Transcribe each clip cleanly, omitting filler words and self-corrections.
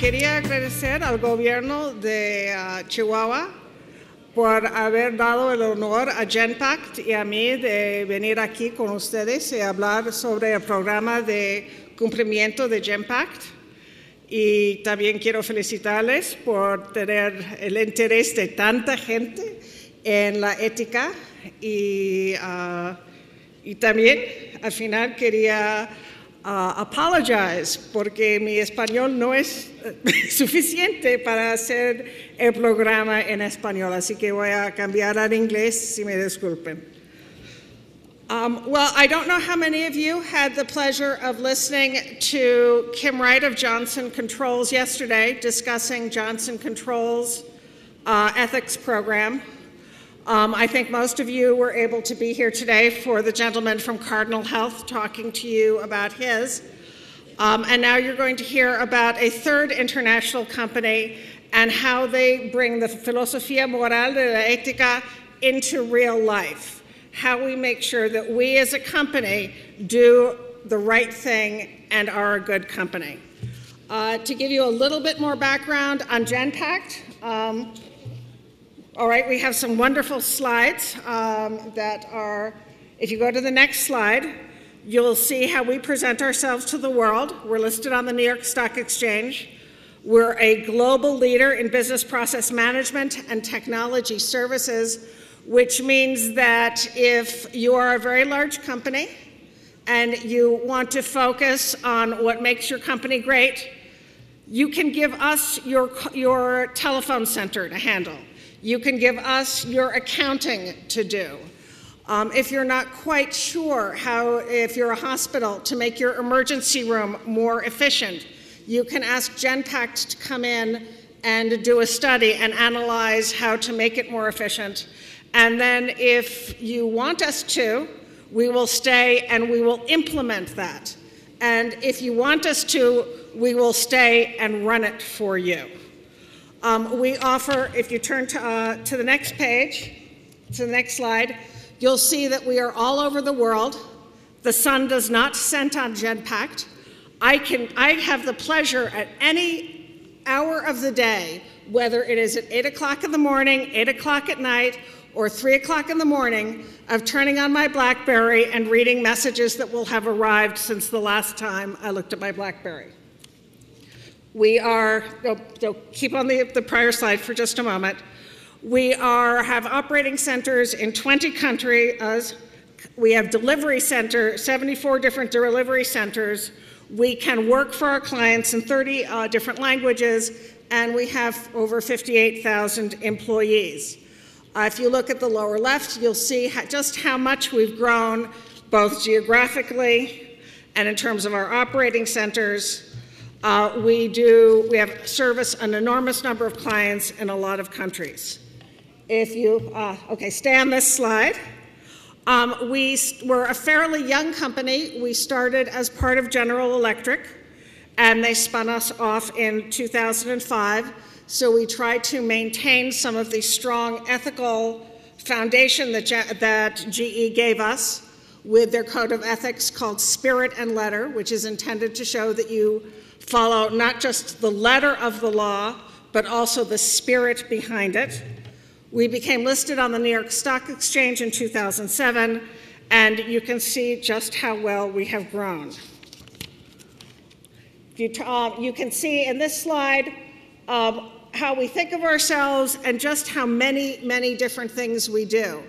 quería agradecer al gobierno de Chihuahua por haber dado el honor a Genpect y a mí de venir aquí con ustedes y hablar sobre el programa de cumplimiento de Genpect. Y también quiero felicitarles por tener el interés de tanta gente en la ética. Y también al final quería apologize porque mi español no es suficiente para hacer el programa en español, así que voy a cambiar al inglés, si me disculpen. Well, I don't know how many of you had the pleasure of listening to Kim Wright of Johnson Controls yesterday discussing Johnson Controls' ethics program. I think most of you were able to be here today for the gentleman from Cardinal Health talking to you about his. And now you're going to hear about a third international company and how they bring the filosofía moral de la ética into real life. How we make sure that we as a company do the right thing and are a good company. To give you a little bit more background on Genpect, all right, we have some wonderful slides that are, if you go to the next slide, you'll see how we present ourselves to the world. We're listed on the New York Stock Exchange. We're a global leader in business process management and technology services, which means that if you are a very large company and you want to focus on what makes your company great, you can give us your telephone center to handle. You can give us your accounting to do. If you're not quite sure how, if you're a hospital, to make your emergency room more efficient, you can ask Genpect to come in and do a study and analyze how to make it more efficient. And then if you want us to, we will stay and we will implement that. And if you want us to, we will stay and run it for you. We offer, if you turn to the next page, to the next slide, you'll see that we are all over the world. The sun does not set on Genpect. I have the pleasure at any hour of the day, whether it is at 8 o'clock in the morning, 8 o'clock at night, or 3 o'clock in the morning, of turning on my BlackBerry and reading messages that will have arrived since the last time I looked at my BlackBerry. We are, keep on the prior slide for just a moment. We have operating centers in 20 countries. We have delivery centers, 74 different delivery centers. We can work for our clients in 30 different languages, and we have over 58,000 employees. If you look at the lower left, you'll see just how much we've grown, both geographically and in terms of our operating centers. We have service an enormous number of clients in a lot of countries. If you, stay on this slide. We're a fairly young company. We started as part of General Electric, and they spun us off in 2005. So we try to maintain some of the strong ethical foundation that GE gave us with their code of ethics called Spirit and Letter, which is intended to show that you follow not just the letter of the law, but also the spirit behind it. We became listed on the New York Stock Exchange in 2007, and you can see just how well we have grown. You can see in this slide how we think of ourselves and just how many, many different things we do.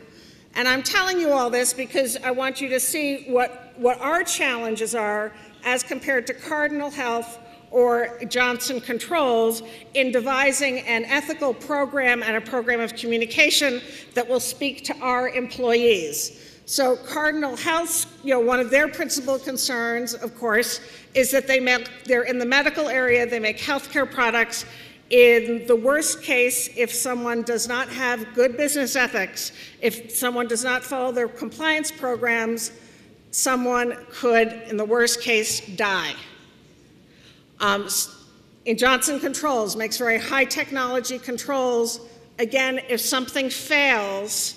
And I'm telling you all this because I want you to see what our challenges are as compared to Cardinal Health or Johnson Controls in devising an ethical program and a program of communication that will speak to our employees. So Cardinal Health, one of their principal concerns, of course, is that they're in the medical area, they make healthcare products. In the worst case, if someone does not have good business ethics, if someone does not follow their compliance programs, someone could, in the worst case, die. In Johnson Controls, makes very high technology controls. Again, if something fails,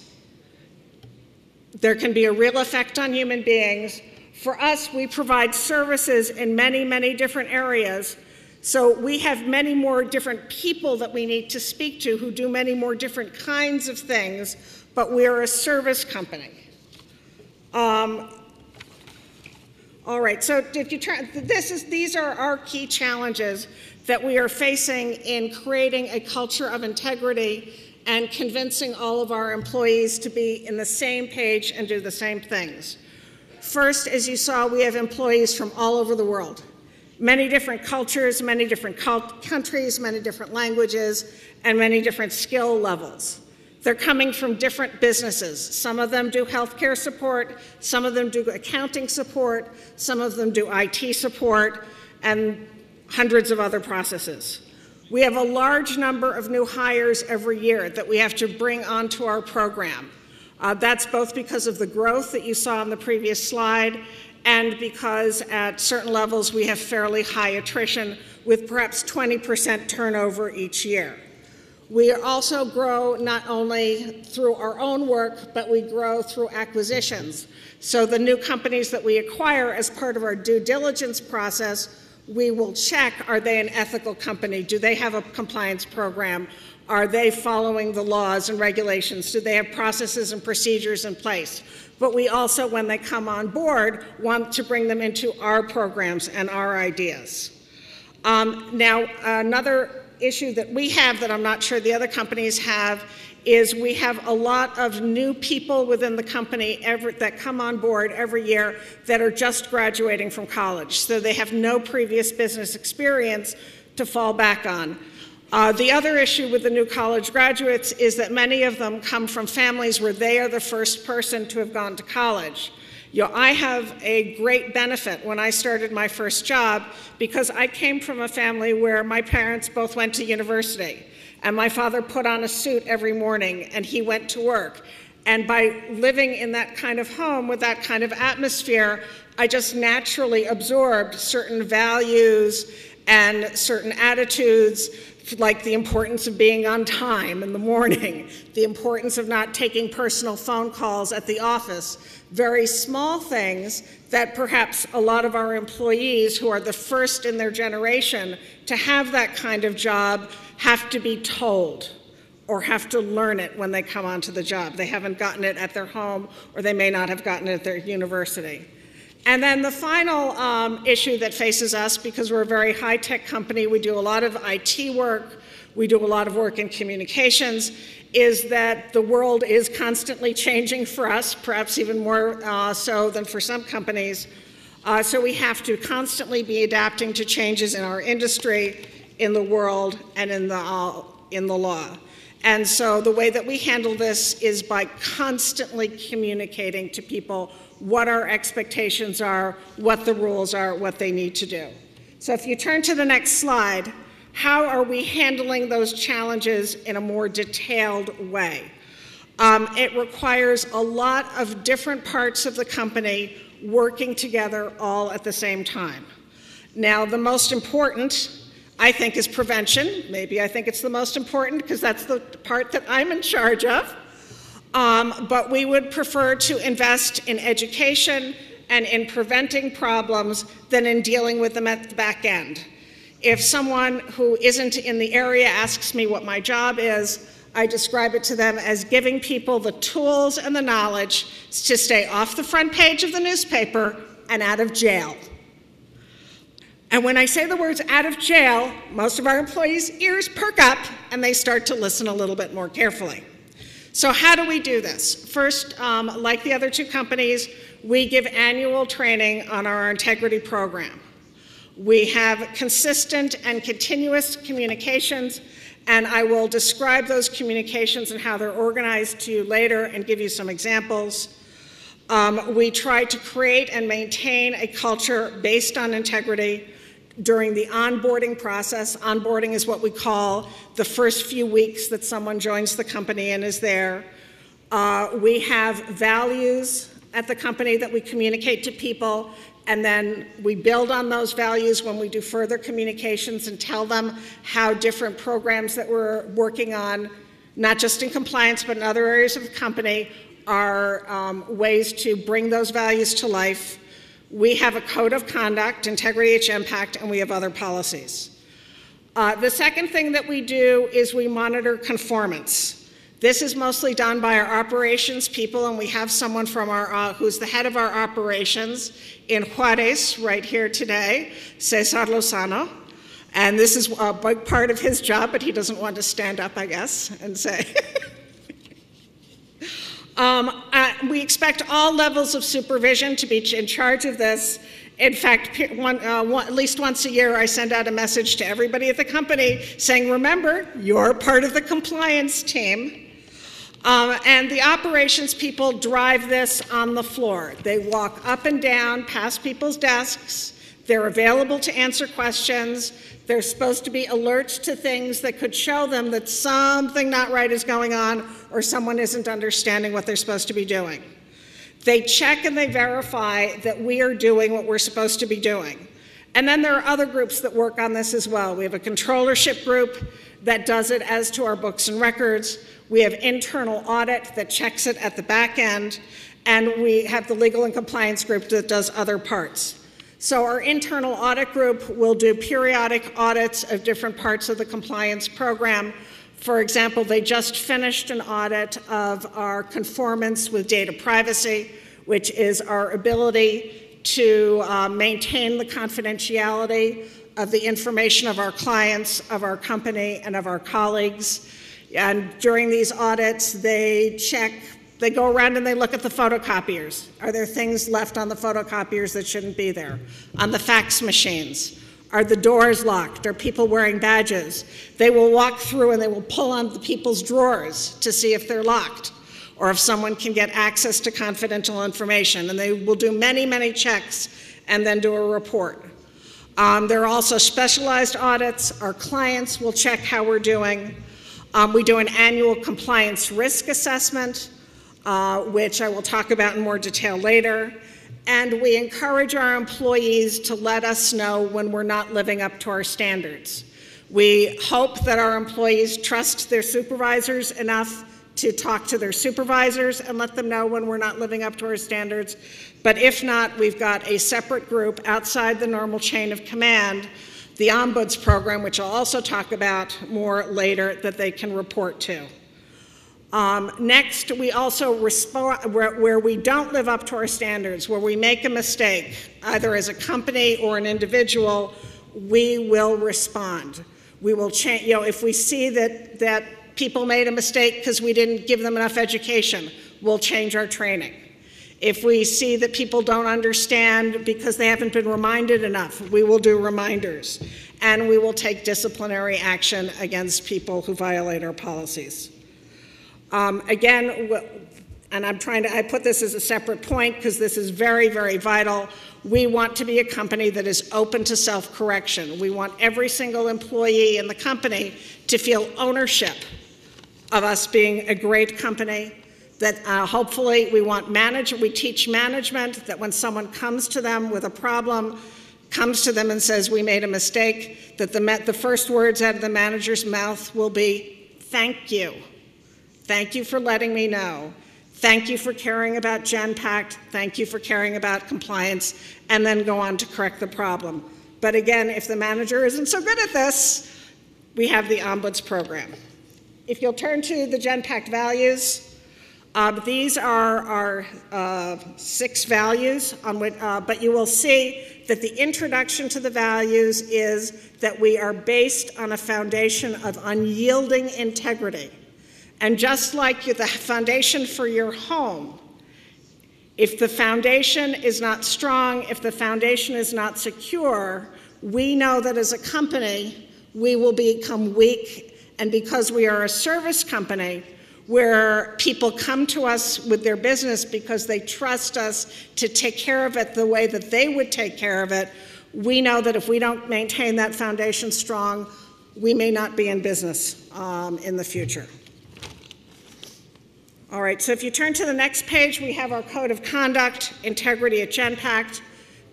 there can be a real effect on human beings. For us, we provide services in many, many different areas. So we have many more different people that we need to speak to who do many more different kinds of things, but we're a service company. All right, so if you turn, these are our key challenges that we are facing in creating a culture of integrity and convincing all of our employees to be in the same page and do the same things. First, as you saw, we have employees from all over the world. Many different cultures, many different countries, many different languages, and many different skill levels. They're coming from different businesses. Some of them do healthcare support, some of them do accounting support, some of them do IT support, and hundreds of other processes. We have a large number of new hires every year that we have to bring onto our program. That's both because of the growth that you saw on the previous slide and because at certain levels we have fairly high attrition with perhaps 20% turnover each year. We also grow not only through our own work, but we grow through acquisitions. So the new companies that we acquire as part of our due diligence process, we will check, are they an ethical company? Do they have a compliance program? Are they following the laws and regulations? Do they have processes and procedures in place? But we also, when they come on board, want to bring them into our programs and our ideas. Now, another issue that we have that I'm not sure the other companies have is we have a lot of new people within the company that come on board every year that are just graduating from college. So they have no previous business experience to fall back on. The other issue with the new college graduates is that many of them come from families where they are the first person to have gone to college. I have a great benefit when I started my first job because I came from a family where my parents both went to university. And my father put on a suit every morning and he went to work. And by living in that kind of home with that kind of atmosphere, I just naturally absorbed certain values and certain attitudes, like the importance of being on time in the morning, the importance of not taking personal phone calls at the office, very small things that perhaps a lot of our employees who are the first in their generation to have that kind of job have to be told or have to learn it when they come onto the job. They haven't gotten it at their home or they may not have gotten it at their university. And then the final issue that faces us, because we're a very high-tech company, we do a lot of IT work, we do a lot of work in communications, is that the world is constantly changing for us, perhaps even more so than for some companies. So we have to constantly be adapting to changes in our industry, in the world, and in the law. And so the way that we handle this is by constantly communicating to people what our expectations are, what the rules are, what they need to do. So if you turn to the next slide, how are we handling those challenges in a more detailed way? It requires a lot of different parts of the company working together all at the same time. Now, the most important, I think, is prevention. Maybe I think it's the most important because that's the part that I'm in charge of. But we would prefer to invest in education and in preventing problems than in dealing with them at the back end. If someone who isn't in the area asks me what my job is, I describe it to them as giving people the tools and the knowledge to stay off the front page of the newspaper and out of jail. And when I say the words out of jail, most of our employees' ears perk up and they start to listen a little bit more carefully. So how do we do this? First, like the other two companies, we give annual training on our integrity program. We have consistent and continuous communications, and I will describe those communications and how they're organized to you later and give you some examples. We try to create and maintain a culture based on integrity during the onboarding process. Onboarding is what we call the first few weeks that someone joins the company and is there. We have values at the company that we communicate to people, and then we build on those values when we do further communications and tell them how different programs that we're working on, not just in compliance but in other areas of the company, are ways to bring those values to life. We have a code of conduct, Integrity at Genpect, and we have other policies. The second thing that we do is we monitor conformance. This is mostly done by our operations people, and we have someone from our who's the head of our operations in Juarez right here today, Cesar Lozano. And this is a big part of his job, but he doesn't want to stand up, I guess, and say. We expect all levels of supervision to be in charge of this. In fact, at least once a year, I send out a message to everybody at the company saying, remember, you're part of the compliance team. And the operations people drive this on the floor. They walk up and down past people's desks. They're available to answer questions. They're supposed to be alerts to things that could show them that something not right is going on or someone isn't understanding what they're supposed to be doing. They check and they verify that we are doing what we're supposed to be doing. And then there are other groups that work on this as well. We have a controllership group that does it as to our books and records. We have internal audit that checks it at the back end. And we have the legal and compliance group that does other parts. So our internal audit group will do periodic audits of different parts of the compliance program. For example, they just finished an audit of our conformance with data privacy, which is our ability to maintain the confidentiality of the information of our clients, of our company, and of our colleagues. And during these audits, they go around and they look at the photocopiers. Are there things left on the photocopiers that shouldn't be there? On the fax machines? Are the doors locked? Are people wearing badges? They will walk through and they will pull on the people's drawers to see if they're locked or if someone can get access to confidential information. And they will do many, many checks and then do a report. There are also specialized audits. Our clients will check how we're doing. We do an annual compliance risk assessment, which I will talk about in more detail later. And we encourage our employees to let us know when we're not living up to our standards. We hope that our employees trust their supervisors enough to talk to their supervisors and let them know when we're not living up to our standards. But if not, we've got a separate group outside the normal chain of command, the Ombuds program, which I'll also talk about more later, that they can report to. Next, we also respond where we don't live up to our standards, where we make a mistake, either as a company or an individual, we will respond. We will change, if we see that people made a mistake because we didn't give them enough education, we'll change our training. If we see that people don't understand because they haven't been reminded enough, we will do reminders. And we will take disciplinary action against people who violate our policies. Again, and I put this as a separate point because this is very, very vital. We want to be a company that is open to self-correction. We want every single employee in the company to feel ownership of us being a great company, that hopefully we teach management that when someone comes to them with a problem, comes to them and says, we made a mistake, that the first words out of the manager's mouth will be, thank you. Thank you for letting me know. Thank you for caring about Genpect. Thank you for caring about compliance, and then go on to correct the problem. But again, if the manager isn't so good at this, we have the Ombuds program. If you'll turn to the Genpect values, these are our 6 values, but you will see that the introduction to the values is that we are based on a foundation of unyielding integrity. And just like the foundation for your home, if the foundation is not strong, if the foundation is not secure, we know that as a company, we will become weak. And because we are a service company, where people come to us with their business because they trust us to take care of it the way that they would take care of it, we know that if we don't maintain that foundation strong, we may not be in business in the future. All right, so if you turn to the next page, we have our Code of Conduct, Integrity at Genpect.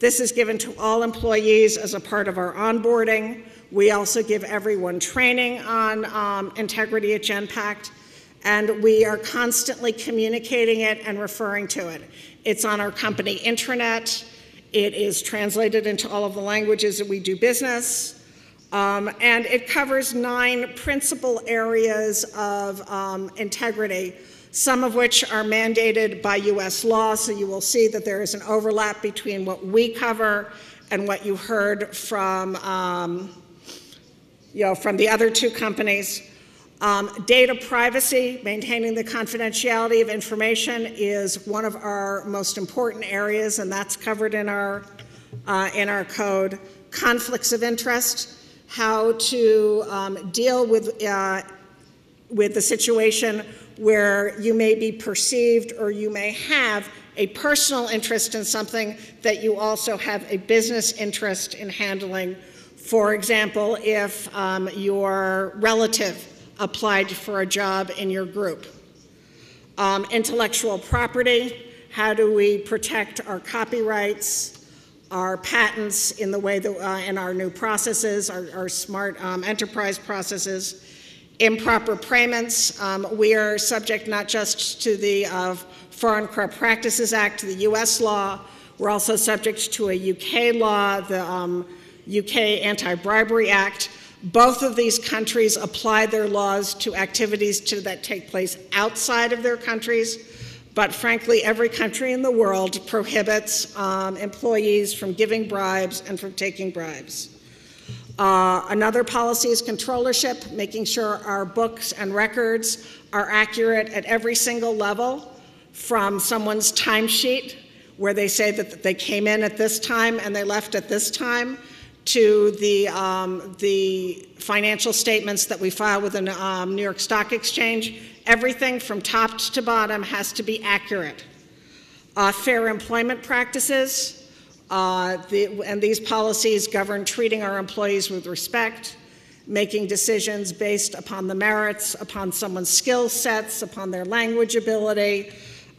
This is given to all employees as a part of our onboarding. We also give everyone training on integrity at Genpect, and we are constantly communicating it and referring to it. It's on our company intranet. It is translated into all of the languages that we do business. And it covers 9 principal areas of integrity, some of which are mandated by US law, so you will see that there is an overlap between what we cover and what you heard from, from the other 2 companies. Data privacy, maintaining the confidentiality of information, is one of our most important areas, and that's covered in our code. Conflicts of interest, how to deal with the situation where you may be perceived or you may have a personal interest in something that you also have a business interest in handling. For example, if your relative applied for a job in your group. Intellectual property, how do we protect our copyrights, our patents in the way that in our new processes, our smart enterprise processes. Improper payments, we are subject not just to the Foreign Corrupt Practices Act, the US law, we're also subject to a UK law, the UK Anti-Bribery Act. Both of these countries apply their laws to activities that take place outside of their countries, but frankly, every country in the world prohibits employees from giving bribes and from taking bribes. Another policy is controllership, making sure our books and records are accurate at every single level, from someone's timesheet, where they say that they came in at this time and they left at this time, to the financial statements that we file with the New York Stock Exchange. Everything from top to bottom has to be accurate. Fair employment practices, and these policies govern treating our employees with respect, making decisions based upon the merits, upon someone's skill sets, upon their language ability,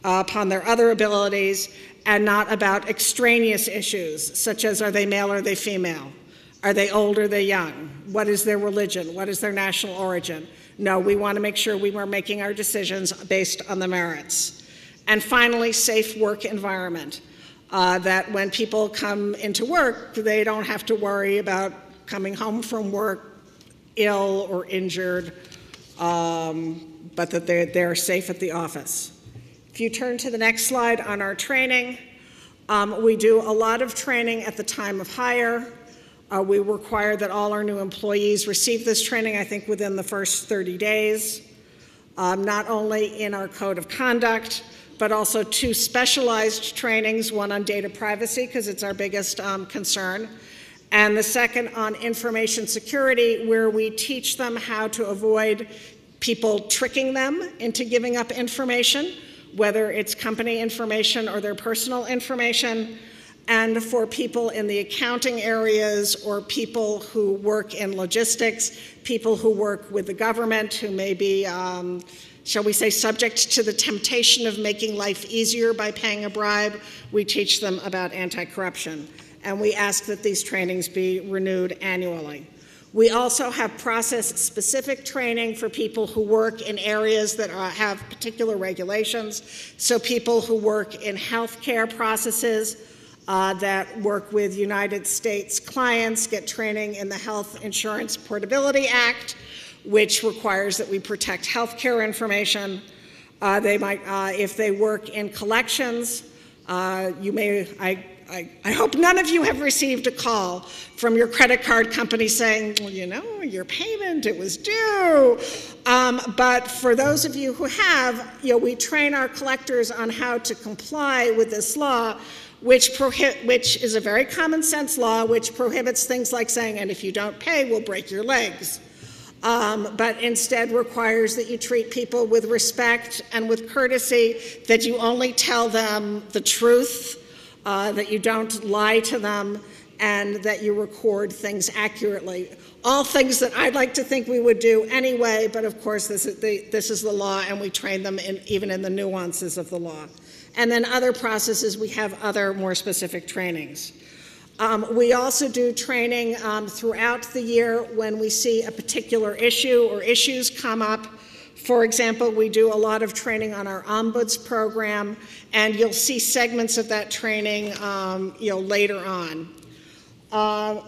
upon their other abilities, and not about extraneous issues, such as are they male or are they female? Are they old or are they young? What is their religion? What is their national origin? No, we want to make sure we are making our decisions based on the merits. And finally, safe work environment, that when people come into work, they don't have to worry about coming home from work ill or injured, but that they're safe at the office. If you turn to the next slide on our training, we do a lot of training at the time of hire. We require that all our new employees receive this training, I think, within the first 30 days, not only in our code of conduct, but also 2 specialized trainings, one on data privacy, because it's our biggest concern, and the second on information security, where we teach them how to avoid people tricking them into giving up information, whether it's company information or their personal information, and for people in the accounting areas or people who work in logistics, people who work with the government who may be, shall we say, subject to the temptation of making life easier by paying a bribe. We teach them about anti-corruption, and we ask that these trainings be renewed annually. We also have process-specific training for people who work in areas that have particular regulations. So people who work in healthcare processes, that work with United States clients, get training in the Health Insurance Portability Act, which requires that we protect healthcare information. They might, if they work in collections, you may, I hope none of you have received a call from your credit card company saying, well, you know, your payment, it was due. But for those of you who have, we train our collectors on how to comply with this law, which is a very common sense law, which prohibits things like saying, and if you don't pay, we'll break your legs. But instead requires that you treat people with respect and with courtesy, that you only tell them the truth, that you don't lie to them, and that you record things accurately. All things that I'd like to think we would do anyway, but of course this is the law, and we train them even in the nuances of the law. And then other processes, we have other more specific trainings. We also do training throughout the year when we see a particular issue or issues come up. For example, we do a lot of training on our Ombuds program, and you'll see segments of that training later on.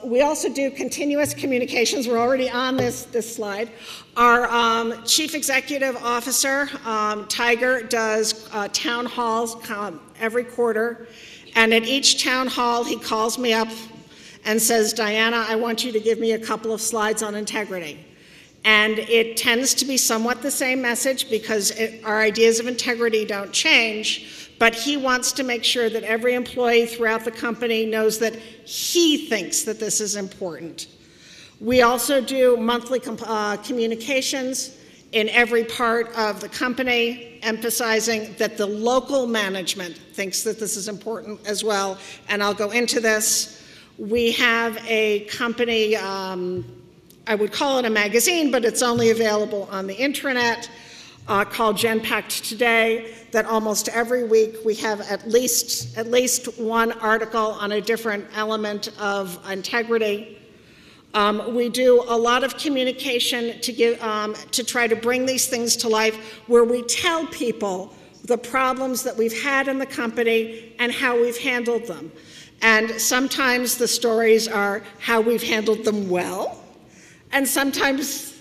We also do continuous communications. We're already on this slide. Our Chief Executive Officer, Tiger, does town halls every quarter. And at each town hall, he calls me up and says, Diana, I want you to give me a couple of slides on integrity. And it tends to be somewhat the same message because our ideas of integrity don't change, but he wants to make sure that every employee throughout the company knows that he thinks that this is important. We also do monthly communications in every part of the company, emphasizing that the local management thinks that this is important as well, and I'll go into this. We have a company, I would call it a magazine, but it's only available on the intranet, called Genpect Today, that almost every week we have at least one article on a different element of integrity. We do a lot of communication to try to bring these things to life, where we tell people the problems that we've had in the company and how we've handled them. And sometimes the stories are how we've handled them well, and sometimes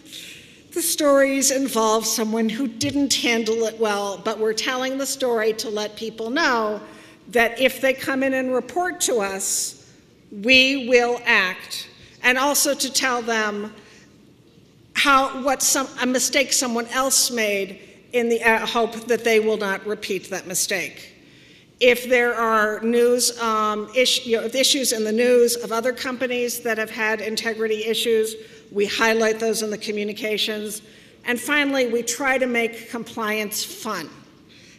the stories involve someone who didn't handle it well, but we're telling the story to let people know that if they come in and report to us, we will act. And also to tell them a mistake someone else made in the hope that they will not repeat that mistake. If there are issues in the news of other companies that have had integrity issues, we highlight those in the communications. And finally, we try to make compliance fun.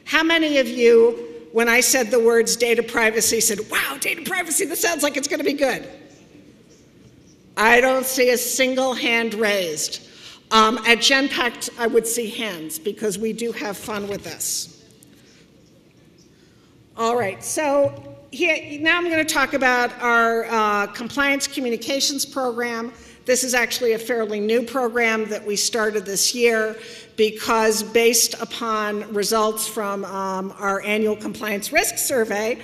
How many of you, when I said the words data privacy, said, wow, data privacy, this sounds like it's going to be good? I don't see a single hand raised. At Genpect, I would see hands because we do have fun with this. All right, so now I'm going to talk about our compliance communications program. This is actually a fairly new program that we started this year because based upon results from our annual compliance risk survey,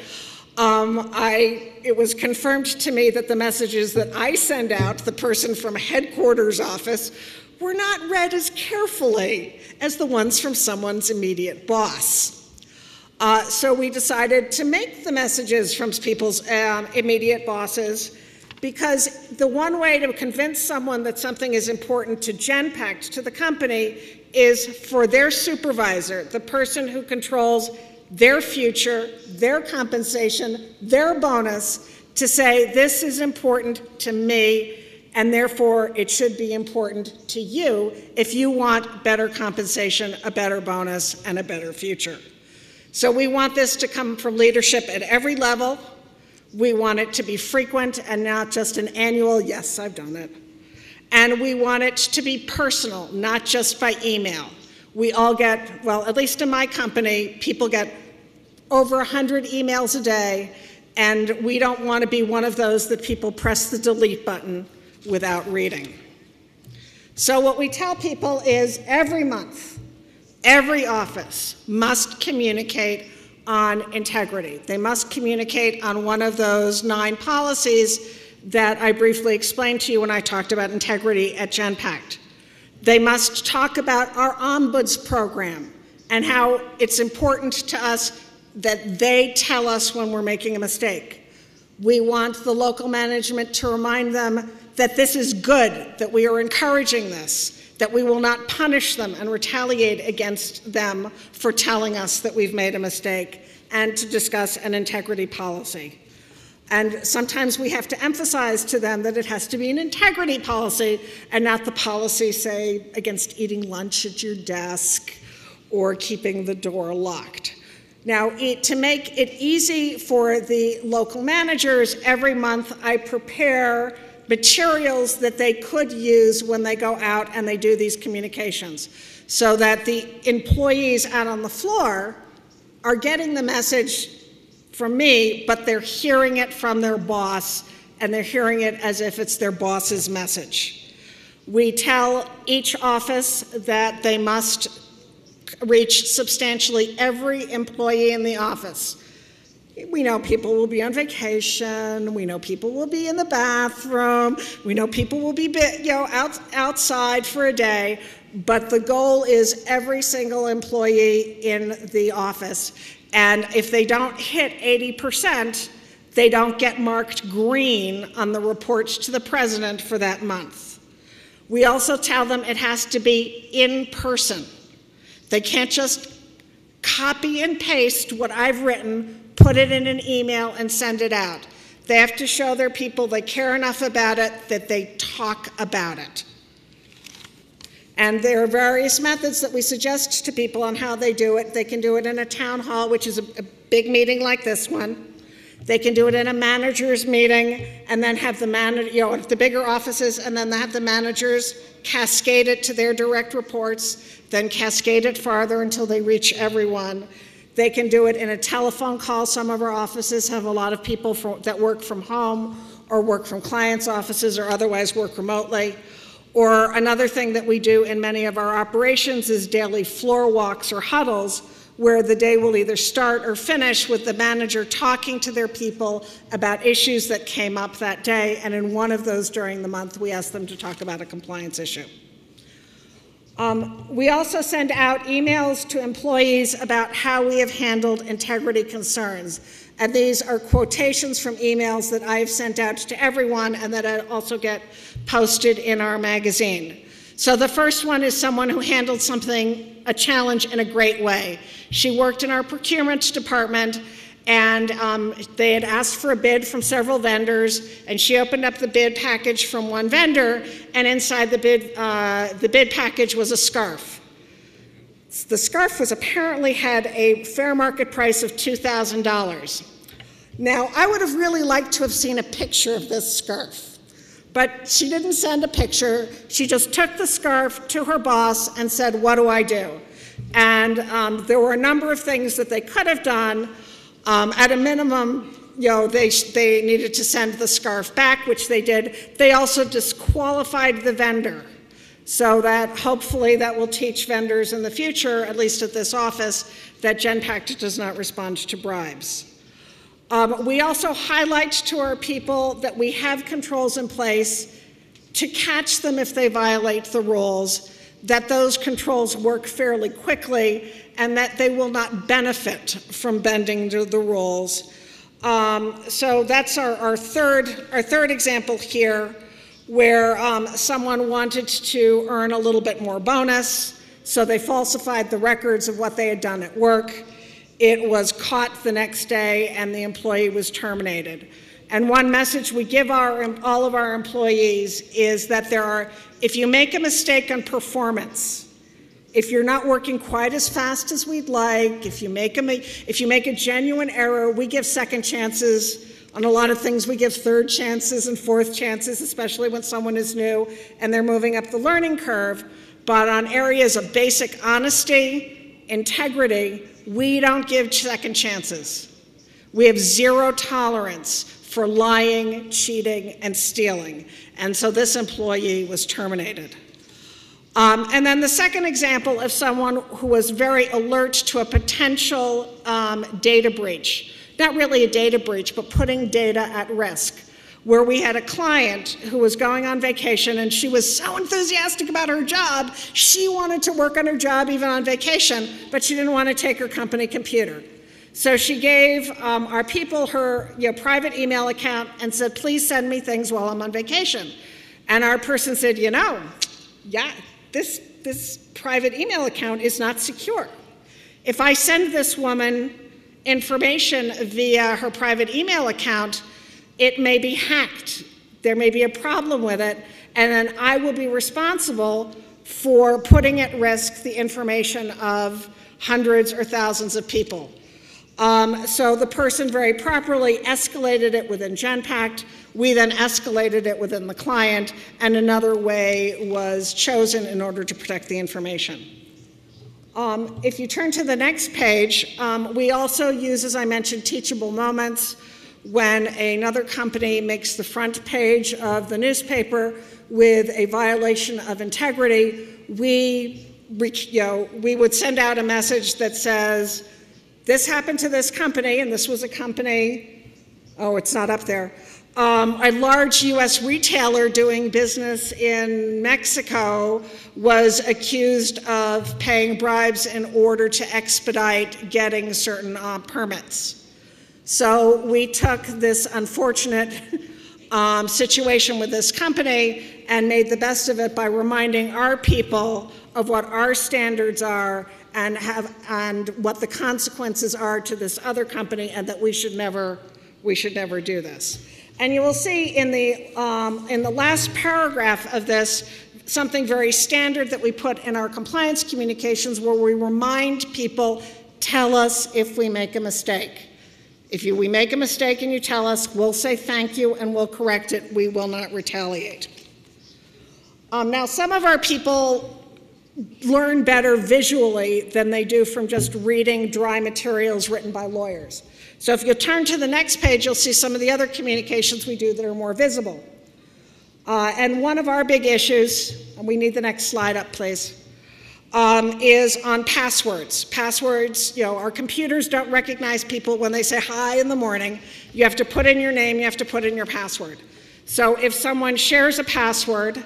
it was confirmed to me that the messages that I send out, the person from headquarters office, were not read as carefully as the ones from someone's immediate boss. So we decided to make the messages from people's immediate bosses, because the one way to convince someone that something is important to Genpect, to the company, is for their supervisor, the person who controls their future, their compensation, their bonus, to say, this is important to me, and therefore it should be important to you if you want better compensation, a better bonus, and a better future. So we want this to come from leadership at every level. We want it to be frequent and not just an annual, yes, I've done it. And we want it to be personal, not just by email. We all get, well, at least in my company, people get over 100 emails a day, and we don't want to be one of those that people press the delete button without reading. So what we tell people is every month, every office must communicate on integrity. They must communicate on one of those 9 policies that I briefly explained to you when I talked about integrity at Genpect. They must talk about our ombuds program and how it's important to us that they tell us when we're making a mistake. We want the local management to remind them that this is good, that we are encouraging this, that we will not punish them and retaliate against them for telling us that we've made a mistake, and to discuss an integrity policy. And sometimes we have to emphasize to them that it has to be an integrity policy and not the policy, say, against eating lunch at your desk or keeping the door locked. Now, to make it easy for the local managers, every month I prepare materials that they could use when they go out and they do these communications, so that the employees out on the floor are getting the message from me, but they're hearing it from their boss, and they're hearing it as if it's their boss's message. We tell each office that they must reach substantially every employee in the office. We know people will be on vacation. We know people will be in the bathroom. We know people will be, outside for a day. But the goal is every single employee in the office. And if they don't hit 80%, they don't get marked green on the reports to the president for that month. We also tell them it has to be in person. They can't just copy and paste what I've written, put it in an email, and send it out. They have to show their people they care enough about it that they talk about it. And there are various methods that we suggest to people on how they do it. They can do it in a town hall, which is a big meeting like this one. They can do it in a manager's meeting and then have the manager, at the bigger offices, and then have the managers cascade it to their direct reports, then cascade it farther until they reach everyone. They can do it in a telephone call. Some of our offices have a lot of people that work from home or work from clients' offices or otherwise work remotely. Or another thing that we do in many of our operations is daily floor walks or huddles, where the day will either start or finish with the manager talking to their people about issues that came up that day, and in one of those during the month, we ask them to talk about a compliance issue. We also send out emails to employees about how we have handled integrity concerns, and these are quotations from emails that I have sent out to everyone and that I also get posted in our magazine. So the first one is someone who handled a challenge in a great way. She worked in our procurement department, and they had asked for a bid from several vendors, and she opened up the bid package from one vendor, and inside the bid package was a scarf. The scarf apparently had a fair market price of $2,000. Now, I would have really liked to have seen a picture of this scarf. But she didn't send a picture. She just took the scarf to her boss and said, "What do I do?" And there were a number of things that they could have done. At a minimum, they needed to send the scarf back, which they did. They also disqualified the vendor, so that hopefully that will teach vendors in the future, at least at this office, that Genpect does not respond to bribes. We also highlight to our people that we have controls in place to catch them if they violate the rules, that those controls work fairly quickly, and that they will not benefit from bending the rules. So that's our third example here, where someone wanted to earn a little bit more bonus, so they falsified the records of what they had done at work. It was caught the next day, and the employee was terminated. And one message we give all of our employees is that if you make a mistake on performance, if you're not working quite as fast as we'd like, if you make a genuine error, we give second chances. On a lot of things, we give third chances and fourth chances, especially when someone is new and they're moving up the learning curve. But on areas of basic honesty, integrity, we don't give second chances. We have zero tolerance for lying, cheating, and stealing. And so this employee was terminated. And then the second example of someone who was very alert to a potential data breach. Not really a data breach, but putting data at risk, where we had a client who was going on vacation, and she was so enthusiastic about her job, she wanted to work on her job even on vacation, but she didn't want to take her company computer. So she gave our people her private email account and said, "Please send me things while I'm on vacation." And our person said, this private email account is not secure. If I send this woman information via her private email account, it may be hacked. There may be a problem with it, and then I will be responsible for putting at risk the information of hundreds or thousands of people. So the person very properly escalated it within Genpect. We then escalated it within the client, and another way was chosen in order to protect the information. If you turn to the next page, we also use, as I mentioned, teachable moments. When another company makes the front page of the newspaper with a violation of integrity, we would send out a message that says, This happened to this company, and this was a company, oh, it's not up there, a large U.S. retailer doing business in Mexico was accused of paying bribes in order to expedite getting certain permits. So we took this unfortunate situation with this company and made the best of it by reminding our people of what our standards are and what the consequences are to this other company, and that we should never do this. And you will see in the last paragraph of this something very standard that we put in our compliance communications, where we remind people, tell us if we make a mistake. If we make a mistake and you tell us, we'll say thank you and we'll correct it. We will not retaliate. Now, some of our people learn better visually than they do from just reading dry materials written by lawyers. So if you turn to the next page, you'll see some of the other communications we do that are more visible. And one of our big issues, and we need the next slide up, please, is on passwords. Passwords, our computers don't recognize people when they say hi in the morning. You have to put in your name, you have to put in your password. So if someone shares a password,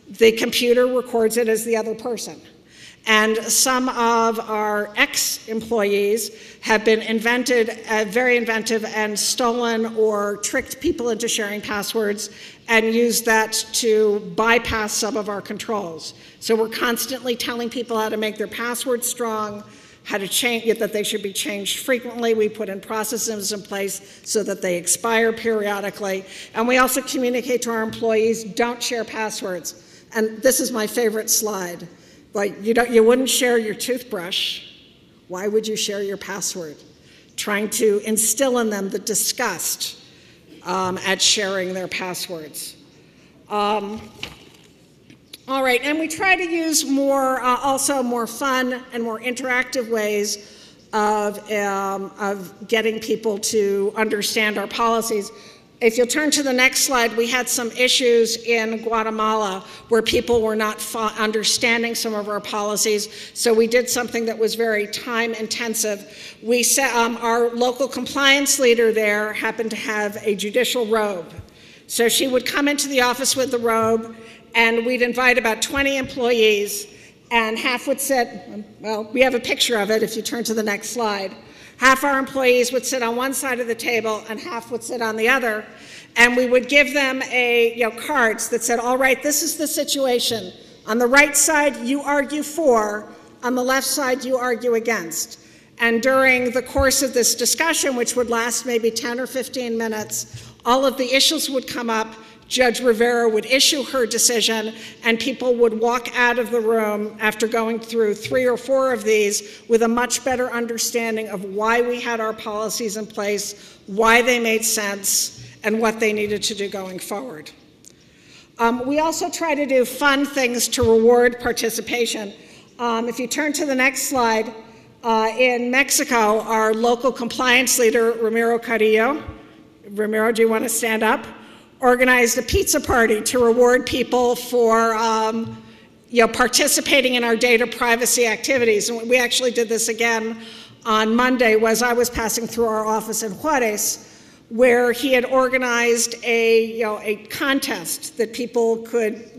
the computer records it as the other person. And some of our ex-employees have been very inventive and stolen or tricked people into sharing passwords and used that to bypass some of our controls. So we're constantly telling people how to make their passwords strong, how to change it, that they should be changed frequently. We put in processes in place so that they expire periodically. And we also communicate to our employees, don't share passwords. And this is my favorite slide. Like, you wouldn't share your toothbrush. Why would you share your password? Trying to instill in them the disgust at sharing their passwords. All right, and we try to use also more fun and more interactive ways of getting people to understand our policies. If you'll turn to the next slide, we had some issues in Guatemala where people were not understanding some of our policies, so we did something that was very time intensive. We set, our local compliance leader there happened to have a judicial robe. So she would come into the office with the robe, and we'd invite about 20 employees, and half would sit, well, we have a picture of it if you turn to the next slide. Half our employees would sit on one side of the table and half would sit on the other. And we would give them cards that said, all right, this is the situation. On the right side, you argue for. On the left side, you argue against. And during the course of this discussion, which would last maybe 10 or 15 minutes, all of the issues would come up. Judge Rivera would issue her decision, and people would walk out of the room after going through 3 or 4 of these with a much better understanding of why we had our policies in place, why they made sense, and what they needed to do going forward. We also try to do fun things to reward participation. If you turn to the next slide, in Mexico, our local compliance leader, Ramiro Carrillo, Ramiro, do you want to stand up? Organized a pizza party to reward people for participating in our data privacy activities. And we actually did this again on Monday as I was passing through our office in Juarez, where he had organized a contest that people could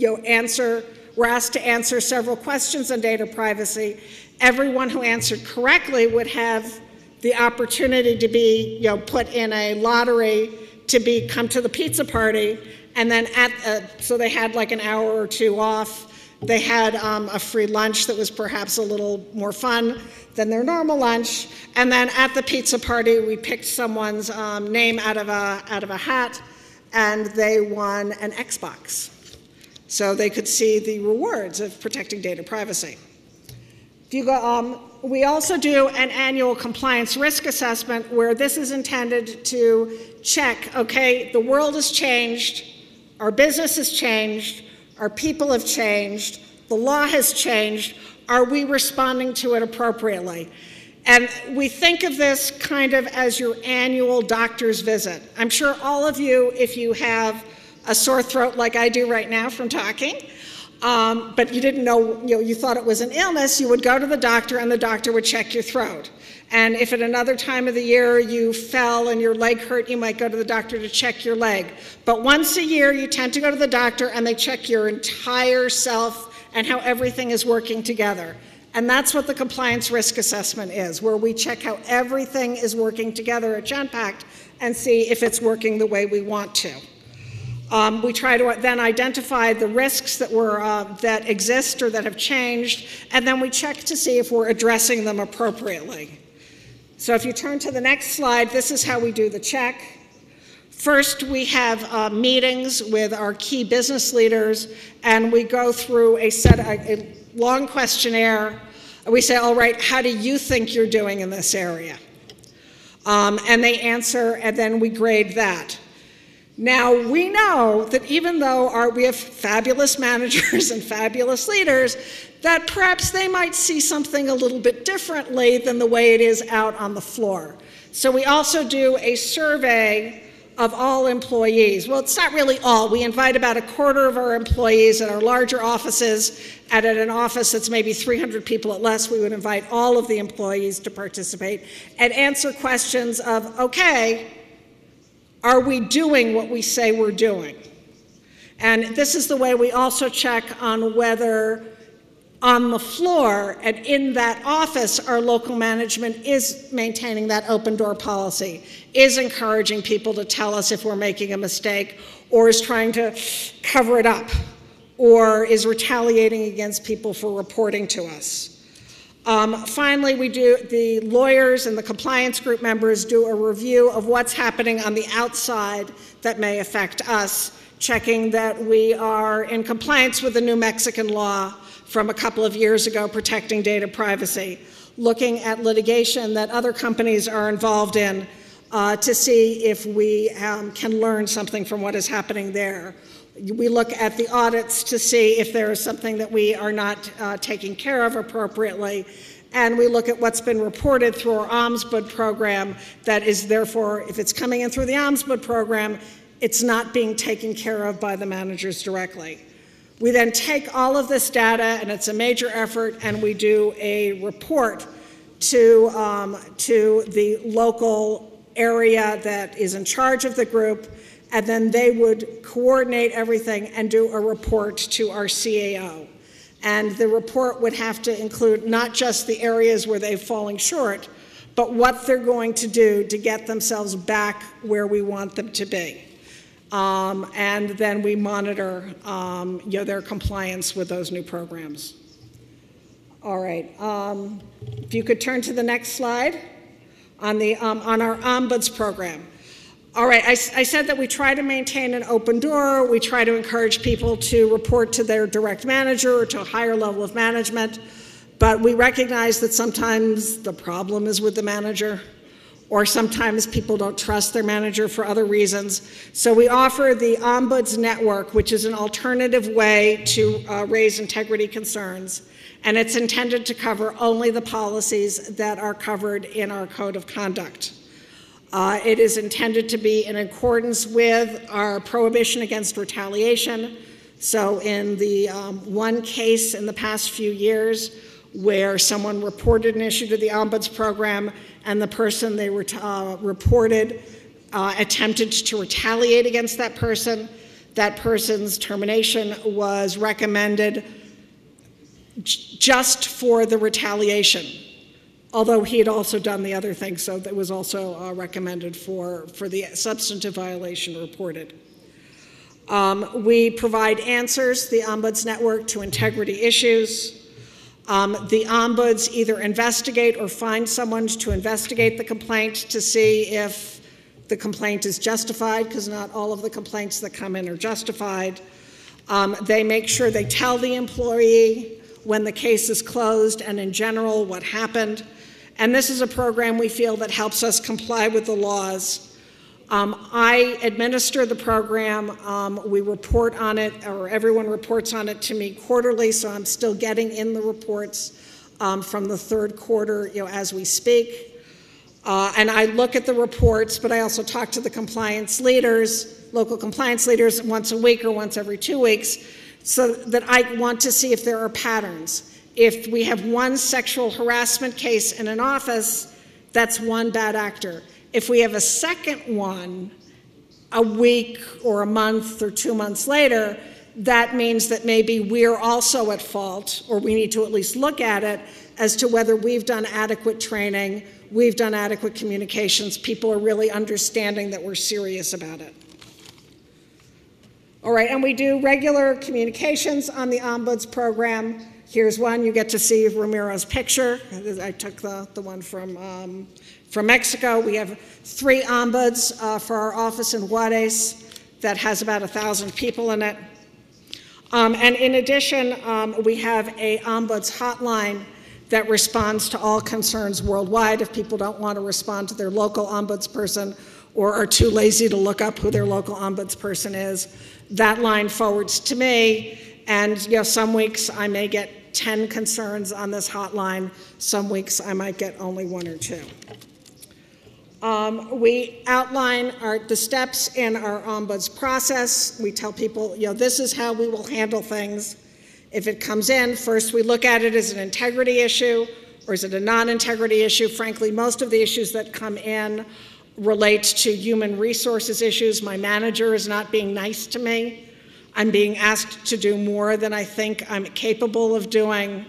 were asked to answer several questions on data privacy. Everyone who answered correctly would have the opportunity to be put in a lottery to come to the pizza party, and then so they had like an hour or 2 off. They had a free lunch that was perhaps a little more fun than their normal lunch, and then at the pizza party we picked someone's name out of a hat, and they won an Xbox. So they could see the rewards of protecting data privacy. If you go, we also do an annual compliance risk assessment where this is intended to check, okay, the world has changed, our business has changed, our people have changed, the law has changed, are we responding to it appropriately? And we think of this kind of as your annual doctor's visit. I'm sure all of you, if you have a sore throat like I do right now from talking, but you didn't know, you thought it was an illness, you would go to the doctor and the doctor would check your throat. And if at another time of the year you fell and your leg hurt, you might go to the doctor to check your leg. But once a year, you tend to go to the doctor and they check your entire self and how everything is working together. And that's what the compliance risk assessment is, where we check how everything is working together at Genpect and see if it's working the way we want to. We try to then identify the risks that exist or that have changed, and then we check to see if we're addressing them appropriately. So if you turn to the next slide, this is how we do the check. First, we have meetings with our key business leaders, and we go through a long questionnaire. We say, all right, how do you think you're doing in this area? And they answer, and then we grade that. Now, we know that even though we have fabulous managers and fabulous leaders, that perhaps they might see something a little bit differently than the way it is out on the floor. So we also do a survey of all employees. Well, it's not really all. We invite about a quarter of our employees at our larger offices, and at an office that's maybe 300 people at less, we would invite all of the employees to participate and answer questions of, okay, are we doing what we say we're doing? And this is the way we also check on whether on the floor and in that office, our local management is maintaining that open door policy, is encouraging people to tell us if we're making a mistake, or is trying to cover it up, or is retaliating against people for reporting to us. Finally, the lawyers and the compliance group members do a review of what's happening on the outside that may affect us, checking that we are in compliance with the New Mexican law from a couple of years ago protecting data privacy, looking at litigation that other companies are involved in to see if we can learn something from what is happening there. We look at the audits to see if there is something that we are not taking care of appropriately, and we look at what's been reported through our Ombudsman program that is therefore, if it's coming in through the Ombudsman program, it's not being taken care of by the managers directly. We then take all of this data, and it's a major effort, and we do a report to the local area that is in charge of the group, and then they would coordinate everything and do a report to our CAO. And the report would have to include not just the areas where they've fallen short, but what they're going to do to get themselves back where we want them to be. And then we monitor their compliance with those new programs. All right, if you could turn to the next slide on our Ombuds program. All right, I said that we try to maintain an open door. We try to encourage people to report to their direct manager or to a higher level of management, but we recognize that sometimes the problem is with the manager, or sometimes people don't trust their manager for other reasons. So we offer the Ombuds Network, which is an alternative way to raise integrity concerns, and it's intended to cover only the policies that are covered in our Code of Conduct. It is intended to be in accordance with our prohibition against retaliation. So in the one case in the past few years where someone reported an issue to the Ombuds program and the person they reported attempted to retaliate against that person's termination was recommended just for the retaliation, although he had also done the other thing, so that was also recommended for the substantive violation reported. We provide answers, the Ombuds Network, to integrity issues. The Ombuds either investigate or find someone to investigate the complaint to see if the complaint is justified, because not all of the complaints that come in are justified. They make sure they tell the employee when the case is closed and in general what happened. And this is a program we feel that helps us comply with the laws. I administer the program. We report on it, or everyone reports on it to me quarterly, so I'm still getting in the reports from the third quarter as we speak. And I look at the reports, but I also talk to the compliance leaders, local compliance leaders, once a week or once every 2 weeks, so that I want to see if there are patterns. If we have one sexual harassment case in an office, that's one bad actor. If we have a second one a week or a month or 2 months later, that means that maybe we're also at fault, or we need to at least look at it as to whether we've done adequate training, we've done adequate communications, people are really understanding that we're serious about it. All right, and we do regular communications on the Ombuds program. Here's one, you get to see Ramiro's picture. I took the one from Mexico. We have 3 ombuds for our office in Juarez that has about 1,000 people in it. And in addition, we have a ombuds hotline that responds to all concerns worldwide. If people don't want to respond to their local ombudsperson or are too lazy to look up who their local ombudsperson is, that line forwards to me. And some weeks I may get 10 concerns on this hotline. Some weeks I might get only 1 or 2. We outline the steps in our ombuds process. We tell people, this is how we will handle things. If it comes in, first we look at it as an integrity issue, or is it a non-integrity issue? Frankly, most of the issues that come in relate to human resources issues. My manager is not being nice to me. I'm being asked to do more than I think I'm capable of doing.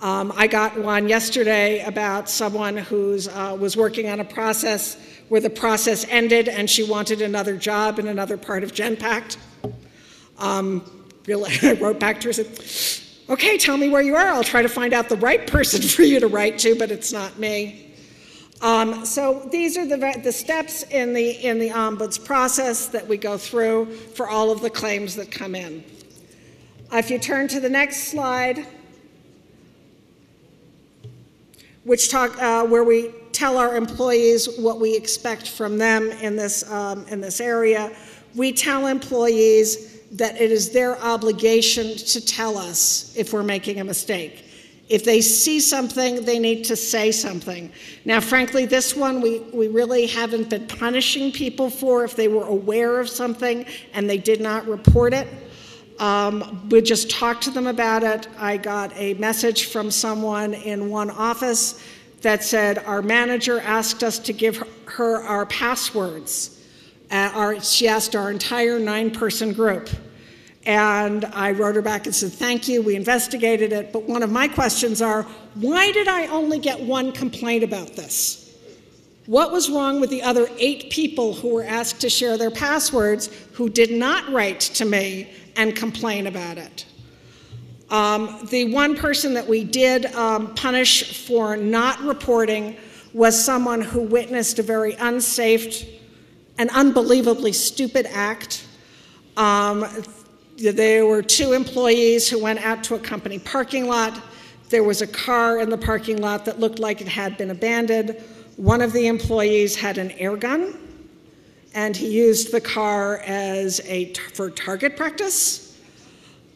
I got one yesterday about someone who was working on a process where the process ended and she wanted another job in another part of Genpect. I wrote back to her and said, okay, tell me where you are. I'll try to find out the right person for you to write to, but it's not me. So these are the steps in the ombuds process that we go through for all of the claims that come in. If you turn to the next slide, which where we tell our employees what we expect from them in this area, we tell employees that it is their obligation to tell us if we're making a mistake. If they see something, they need to say something. Now, frankly, this one we really haven't been punishing people for if they were aware of something and they did not report it. We just talked to them about it. I got a message from someone in one office that said our manager asked us to give her our passwords. She asked our entire 9-person group. And I wrote her back and said, thank you, we investigated it. But one of my questions are, why did I only get 1 complaint about this? What was wrong with the other 8 people who were asked to share their passwords who did not write to me and complain about it? The one person that we did punish for not reporting was someone who witnessed a very unsafe and unbelievably stupid act. There were 2 employees who went out to a company parking lot. There was a car in the parking lot that looked like it had been abandoned. One of the employees had an air gun, and he used the car for target practice.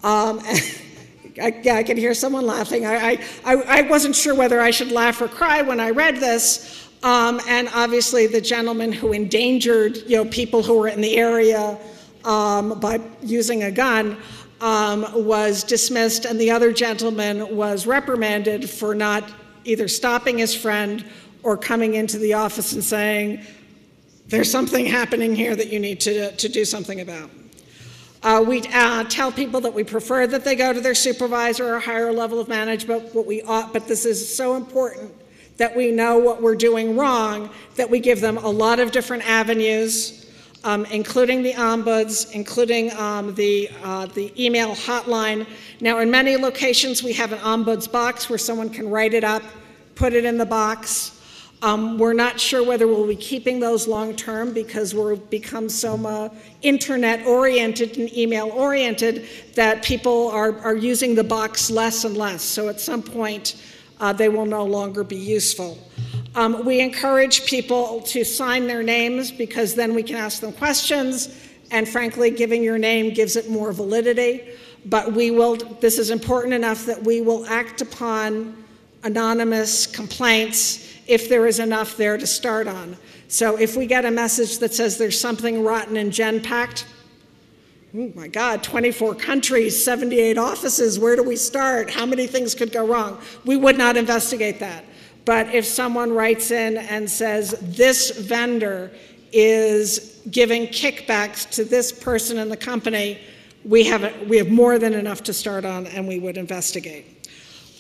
I can hear someone laughing. I wasn't sure whether I should laugh or cry when I read this. And obviously the gentleman who endangered people who were in the area by using a gun was dismissed, and the other gentleman was reprimanded for not either stopping his friend or coming into the office and saying, there's something happening here that you need to do something about. We tell people that we prefer that they go to their supervisor or higher level of management, but this is so important that we know what we're doing wrong, that we give them a lot of different avenues, including the ombuds, including the email hotline. Now, in many locations, we have an ombuds box where someone can write it up, put it in the box. We're not sure whether we'll be keeping those long term because we've become so internet-oriented and email-oriented that people are using the box less and less. So at some point, they will no longer be useful. We encourage people to sign their names because then we can ask them questions, and frankly, giving your name gives it more validity. But this is important enough that we will act upon anonymous complaints if there is enough there to start on. So if we get a message that says there's something rotten in Genpect, oh my God, 24 countries, 78 offices, where do we start? How many things could go wrong? We would not investigate that. But if someone writes in and says, this vendor is giving kickbacks to this person in the company, we have more than enough to start on, and we would investigate.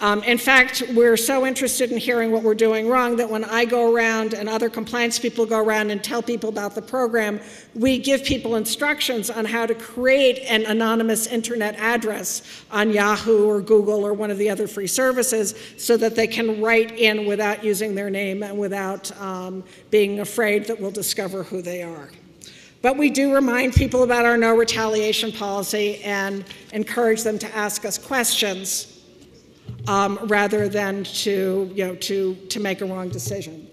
In fact, we're so interested in hearing what we're doing wrong that when I go around and other compliance people go around and tell people about the program, we give people instructions on how to create an anonymous internet address on Yahoo or Google or one of the other free services so that they can write in without using their name and without being afraid that we'll discover who they are. But we do remind people about our no retaliation policy and encourage them to ask us questions rather than to make a wrong decision.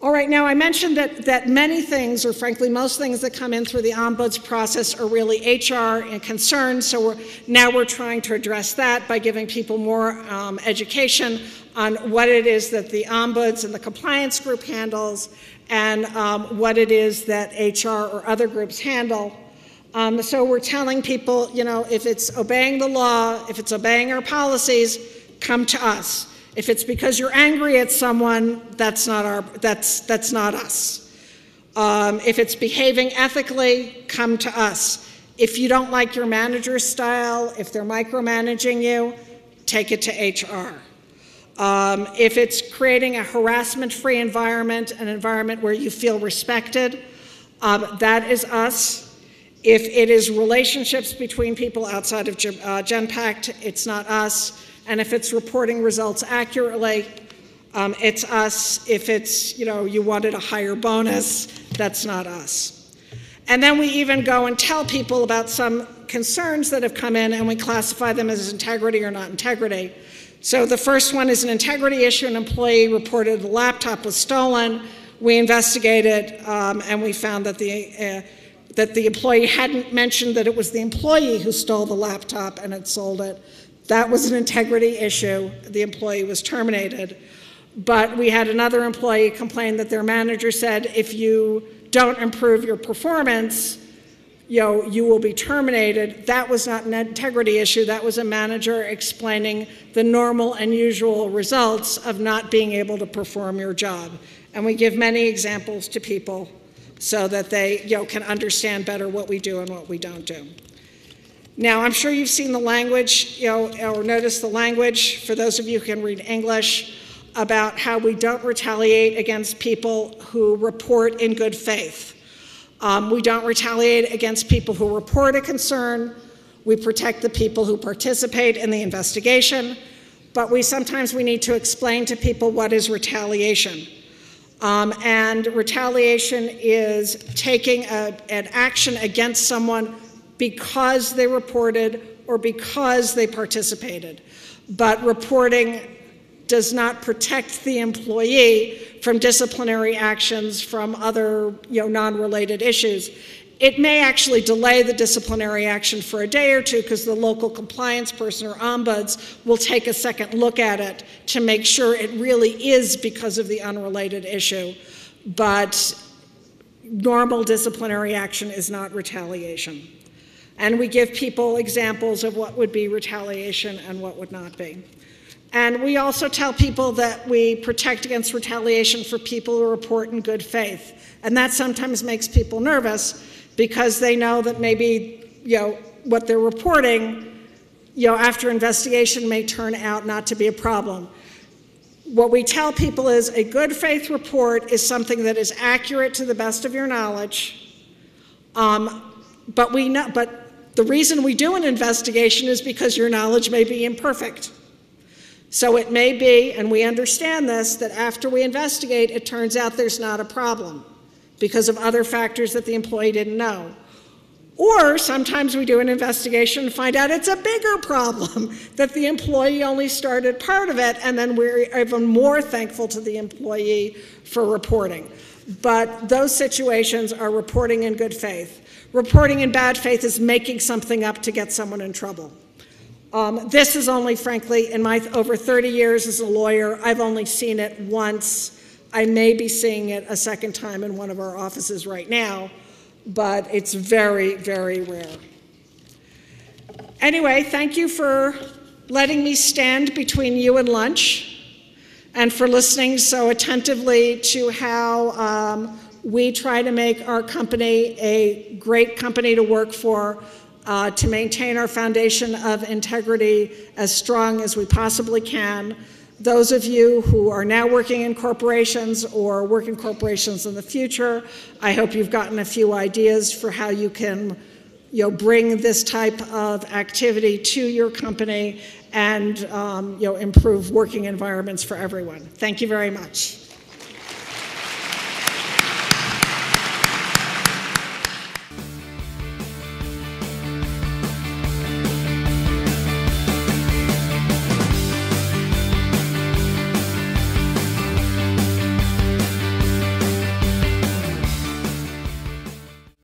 All right, now I mentioned that many things, or frankly most things that come in through the ombuds process are really HR and concerns, so we're trying to address that by giving people more education on what it is that the ombuds and the compliance group handles and what it is that HR or other groups handle. So we're telling people, if it's obeying the law, if it's obeying our policies, come to us. If it's because you're angry at someone, that's not us. If it's behaving ethically, come to us. If you don't like your manager's style, if they're micromanaging you, take it to HR. If it's creating a harassment-free environment, an environment where you feel respected, that is us. If it is relationships between people outside of Genpect, it's not us. And if it's reporting results accurately, it's us. If it's, you wanted a higher bonus, that's not us. And then we even go and tell people about some concerns that have come in, and we classify them as integrity or not integrity. So the first one is an integrity issue. An employee reported the laptop was stolen. We investigated, and we found that the employee hadn't mentioned that it was the employee who stole the laptop and had sold it. That was an integrity issue. The employee was terminated. But we had another employee complain that their manager said, if you don't improve your performance, you will be terminated. That was not an integrity issue. That was a manager explaining the normal and usual results of not being able to perform your job. And we give many examples to people so that they can understand better what we do and what we don't do. Now, I'm sure you've seen the language, or noticed the language, for those of you who can read English, about how we don't retaliate against people who report in good faith. We don't retaliate against people who report a concern. We protect the people who participate in the investigation, but sometimes we need to explain to people what is retaliation. And retaliation is taking an action against someone because they reported or because they participated. But reporting does not protect the employee from disciplinary actions from other non-related issues. It may actually delay the disciplinary action for a day or two because the local compliance person or ombuds will take a second look at it to make sure it really is because of the unrelated issue. But normal disciplinary action is not retaliation. And we give people examples of what would be retaliation and what would not be. And we also tell people that we protect against retaliation for people who report in good faith. And that sometimes makes people nervous because they know that maybe, what they're reporting, after investigation may turn out not to be a problem. What we tell people is a good faith report is something that is accurate to the best of your knowledge, but the reason we do an investigation is because your knowledge may be imperfect. So it may be, and we understand this, that after we investigate, it turns out there's not a problem because of other factors that the employee didn't know. Or sometimes we do an investigation and find out it's a bigger problem, that the employee only started part of it, and then we're even more thankful to the employee for reporting. But those situations are reporting in good faith. Reporting in bad faith is making something up to get someone in trouble. This is only, frankly, in my over 30 years as a lawyer, I've only seen it once. I may be seeing it a second time in one of our offices right now. but it's very, very rare. Anyway, thank you for letting me stand between you and lunch and for listening so attentively to how we try to make our company a great company to work for, to maintain our foundation of integrity as strong as we possibly can. Those of you who are now working in corporations or work in corporations in the future, I hope you've gotten a few ideas for how you can bring this type of activity to your company and improve working environments for everyone. Thank you very much.